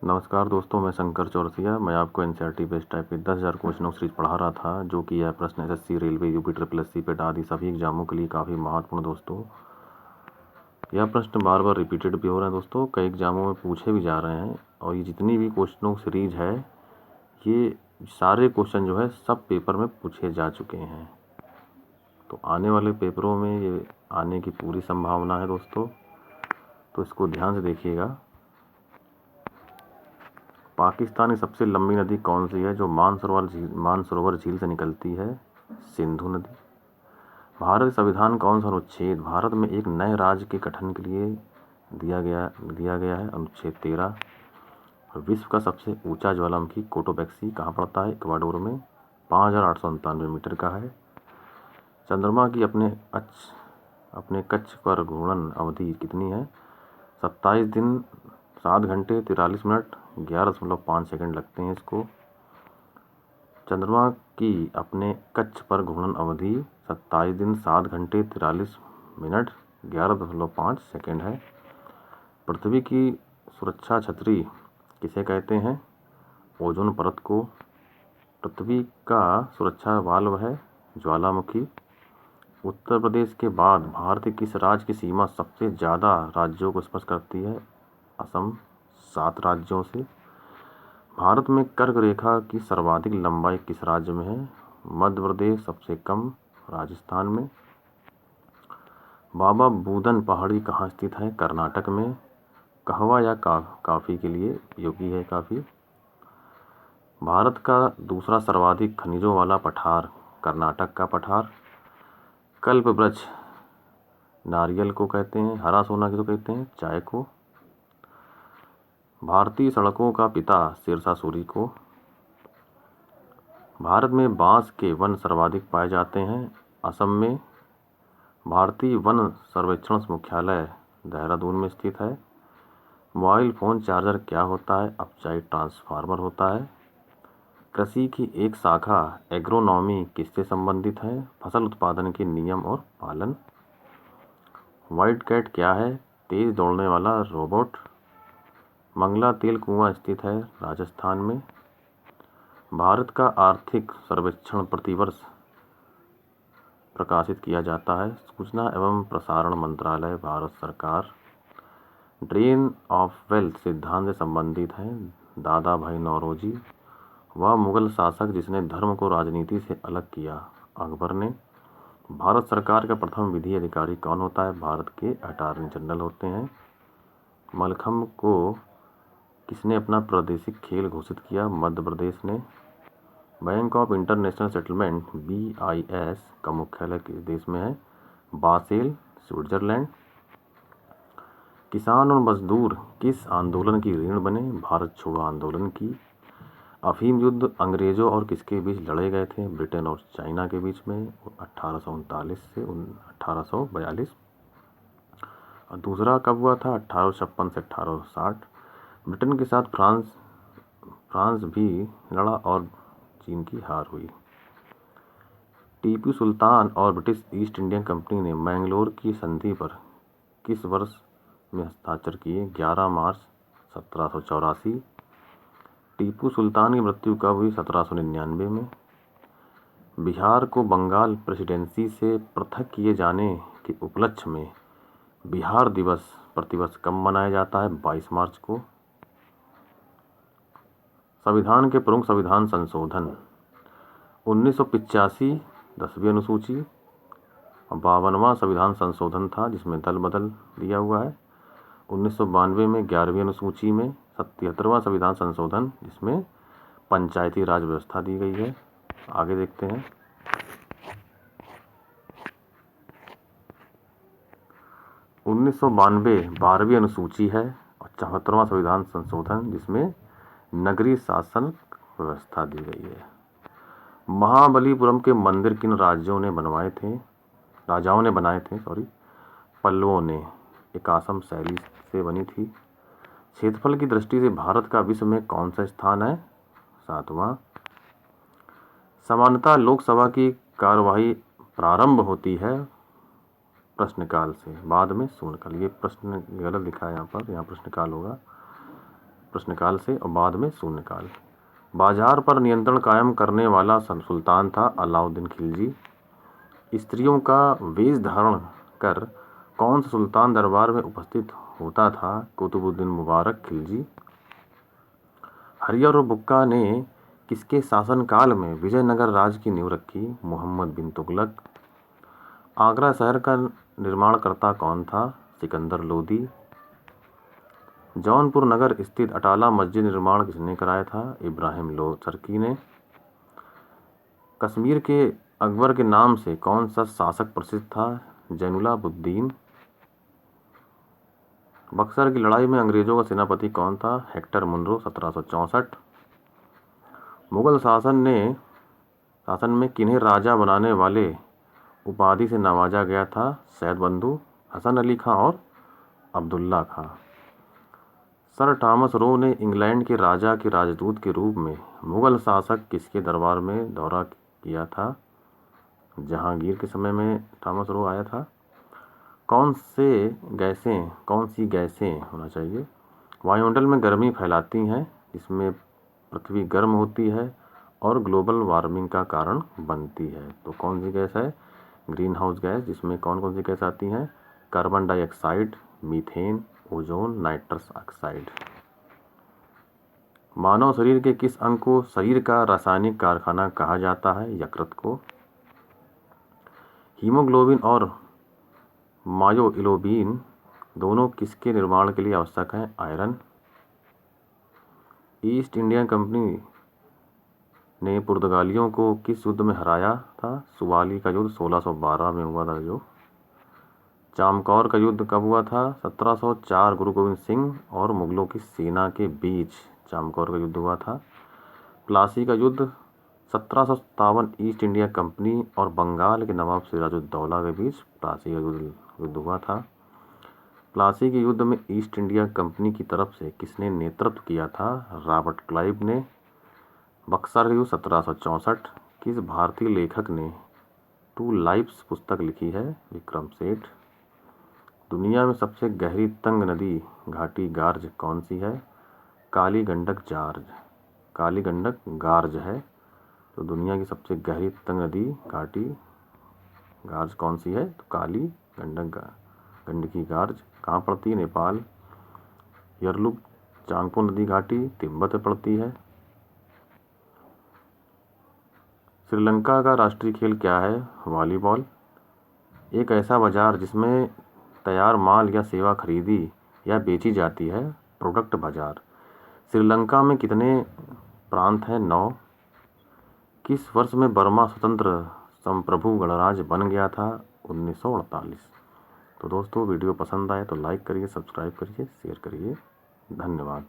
नमस्कार दोस्तों, मैं शंकर चौरसिया। मैं आपको एनसीईआरटी बेस्ड टाइप के 10,000 क्वेश्चनों सीरीज पढ़ा रहा था, जो कि यह प्रश्न SSC, railway, UP triple SC, PET आदि सभी एग्जामों के लिए काफ़ी महत्वपूर्ण दोस्तों। यह प्रश्न बार बार रिपीटेड भी हो रहे हैं दोस्तों, कई एग्जामों में पूछे भी जा रहे हैं। और ये जितनी भी क्वेश्चनों सीरीज है, ये सारे क्वेश्चन जो है सब पेपर में पूछे जा चुके हैं। तो आने वाले पेपरों में ये आने की पूरी संभावना है दोस्तों, तो इसको ध्यान से देखिएगा। पाकिस्तान की सबसे लंबी नदी कौन सी है जो मानसरोवर झील से निकलती है? सिंधु नदी। भारत का संविधान कौन सा अनुच्छेद भारत में एक नए राज्य के गठन के लिए दिया गया है? अनुच्छेद 13। विश्व का सबसे ऊंचा ज्वालामुखी कोटोपैक्सी कहाँ पड़ता है? इक्वाडोर में 5,897 मीटर का है। चंद्रमा की अपने कक्ष पर घूर्णन अवधि कितनी है? 27 दिन 7 घंटे 43 मिनट 11.5 सेकंड लगते हैं इसको। चंद्रमा की अपने कक्ष पर घूर्णन अवधि 27 दिन 7 घंटे 43 मिनट 11.5 सेकंड है। पृथ्वी की सुरक्षा छतरी किसे कहते हैं? ओजोन परत को। पृथ्वी का सुरक्षा वाल्व है ज्वालामुखी। उत्तर प्रदेश के बाद भारत के किस राज्य की सीमा सबसे ज़्यादा राज्यों को स्पर्श करती है? असम 7 राज्यों से। भारत में कर्क रेखा की सर्वाधिक लंबाई किस राज्य में है? मध्य प्रदेश सबसे कम, राजस्थान में। बाबा बूदन पहाड़ी कहाँ स्थित है? कर्नाटक में। कहवा या कॉफ़ी के लिए उपयोगी है काफ़ी। भारत का दूसरा सर्वाधिक खनिजों वाला पठार? कर्नाटक का पठार। कल्प वृक्ष नारियल को कहते हैं, हरा सोना किसको कहते हैं? चाय को। भारतीय सड़कों का पिता शेरशाह सूरी को। भारत में बांस के वन सर्वाधिक पाए जाते हैं? असम में। भारतीय वन सर्वेक्षण मुख्यालय देहरादून में स्थित है। मोबाइल फ़ोन चार्जर क्या होता है? अपचाई ट्रांसफार्मर होता है। कृषि की एक शाखा एग्रोनॉमी किससे संबंधित है? फसल उत्पादन के नियम और पालन। व्हाइट कैट क्या है? तेज दौड़ने वाला रोबोट। मंगला तेल कुआं स्थित है राजस्थान में। भारत का आर्थिक सर्वेक्षण प्रतिवर्ष प्रकाशित किया जाता है। सूचना एवं प्रसारण मंत्रालय, भारत सरकार। ड्रेन ऑफ वेल्थ सिद्धांत से संबंधित हैं दादा भाई नौरोजी। वह मुगल शासक जिसने धर्म को राजनीति से अलग किया? अकबर ने। भारत सरकार का प्रथम विधि अधिकारी कौन होता है? भारत के अटॉर्नी जनरल होते हैं। मलखम्ब को किसने अपना प्रादेशिक खेल घोषित किया? मध्य प्रदेश ने। Bank of international settlement BIS का मुख्यालय किस देश में है? Basel, Switzerland. किसान और मजदूर किस आंदोलन की रीढ़ बने? भारत छोड़ो आंदोलन की। अफीम युद्ध अंग्रेजों और किसके बीच लड़े गए थे? ब्रिटेन और चाइना के बीच में 1839 से 1842। और दूसरा कब हुआ था? 1856 से 1860। ब्रिटेन के साथ फ्रांस भी लड़ा और चीन की हार हुई। टीपू सुल्तान और ब्रिटिश ईस्ट इंडिया कंपनी ने मैंगलोर की संधि पर किस वर्ष में हस्ताक्षर किए? 11 मार्च 1784। टीपू सुल्तान की मृत्यु कब हुई? 1799 में। बिहार को बंगाल प्रेसिडेंसी से पृथक किए जाने के उपलक्ष्य में बिहार दिवस प्रतिवर्ष कब मनाया जाता है? 22 मार्च को। संविधान के प्रमुख संविधान संशोधन 1985 10वीं अनुसूची, 52वां संविधान संशोधन था जिसमें दल बदल दिया हुआ है। 1992 में 11वीं अनुसूची में 77वां संविधान संशोधन जिसमें पंचायती राज व्यवस्था दी गई है। आगे देखते हैं। 1992 12वीं अनुसूची है और 74वां संविधान संशोधन जिसमें नगरीय शासन व्यवस्था दी गई है। महाबलीपुरम के मंदिर किन राजाओं ने बनाए थे? पल्लवों ने। एक आसम शैली से बनी थी। क्षेत्रफल की दृष्टि से भारत का विश्व में कौन सा स्थान है? 7वां। सामान्यतः लोकसभा की कार्यवाही प्रारंभ होती है प्रश्नकाल से, बाद में शून्यकाल। ये प्रश्न गलत लिखा है यहाँ पर, यहाँ प्रश्नकाल होगा। प्रश्नकाल से और बाद में शून्यकाल। बाजार पर नियंत्रण कायम करने वाला सुल्तान था अलाउद्दीन खिलजी। स्त्रियों का वेश धारण कर कौन सा सुल्तान दरबार में उपस्थित होता था? कुतुबुद्दीन मुबारक खिलजी। हरियर और बुक्का ने किसके शासनकाल में विजयनगर राज्य की नींव रखी? मोहम्मद बिन तुगलक। आगरा शहर का निर्माणकर्ता कौन था? सिकंदर लोदी। जौनपुर नगर स्थित अटाला मस्जिद निर्माण किसने कराया था? इब्राहिम लोचरकी ने। कश्मीर के अकबर के नाम से कौन सा शासक प्रसिद्ध था? जैनुलाब्दीन। बक्सर की लड़ाई में अंग्रेजों का सेनापति कौन था? Hector Munro 1764। मुगल शासन में किन्हें राजा बनाने वाले उपाधि से नवाजा गया था? सैयद बंधु, हसन अली खां और अब्दुल्ला खां। सर थॉमस रो ने इंग्लैंड के राजा के राजदूत के रूप में मुगल शासक किसके दरबार में दौरा किया था? जहांगीर के समय में थॉमस रो आया था। कौन सी गैसें होना चाहिए वायुमंडल में गर्मी फैलाती हैं, इसमें पृथ्वी गर्म होती है और ग्लोबल वार्मिंग का कारण बनती है? तो कौन सी गैस है? ग्रीन हाउस गैस, जिसमें कौन कौन सी गैस आती हैं? Carbon dioxide, methane, ozone, nitrous oxide. मानव शरीर के किस अंग को शरीर का रासायनिक कारखाना कहा जाता है? यकृत को। हीमोग्लोबिन और मायोग्लोबिन दोनों किसके निर्माण के लिए आवश्यक है? आयरन। ईस्ट इंडिया कंपनी ने पुर्तगालियों को किस युद्ध में हराया था? सुवाली का युद्ध 1612 में हुआ था। जो चामकौर का युद्ध कब हुआ था? 1704। गुरु गोविंद सिंह और मुगलों की सेना के बीच चामकौर का युद्ध हुआ था। प्लासी का युद्ध 1757। ईस्ट इंडिया कंपनी और बंगाल के नवाब सिराजुद्दौला के बीच प्लासी का युद्ध हुआ था। प्लासी के युद्ध में ईस्ट इंडिया कंपनी की तरफ से किसने नेतृत्व किया था? रॉबर्ट क्लाइव ने। बक्सर का युद्ध 1764। किस भारतीय लेखक ने टू लाइफ्स पुस्तक लिखी है? विक्रम सेठ। दुनिया में सबसे गहरी तंग नदी घाटी गार्ज कौन सी है? काली गंडक गार्ज है। तो दुनिया की सबसे गहरी तंग नदी घाटी गार्ज कौन सी है? तो काली गंडकी गार्ज। कहाँ पड़ती है? नेपाल। यरलुग चांगपो नदी घाटी तिब्बत में पड़ती है। श्रीलंका का राष्ट्रीय खेल क्या है? वॉलीबॉल। एक ऐसा बाजार जिसमें तैयार माल या सेवा खरीदी या बेची जाती है? प्रोडक्ट बाजार। श्रीलंका में कितने प्रांत हैं? 9। किस वर्ष में बर्मा स्वतंत्र संप्रभु गणराज्य बन गया था? 1948। तो दोस्तों वीडियो पसंद आए तो लाइक करिए, सब्सक्राइब करिए, शेयर करिए। धन्यवाद।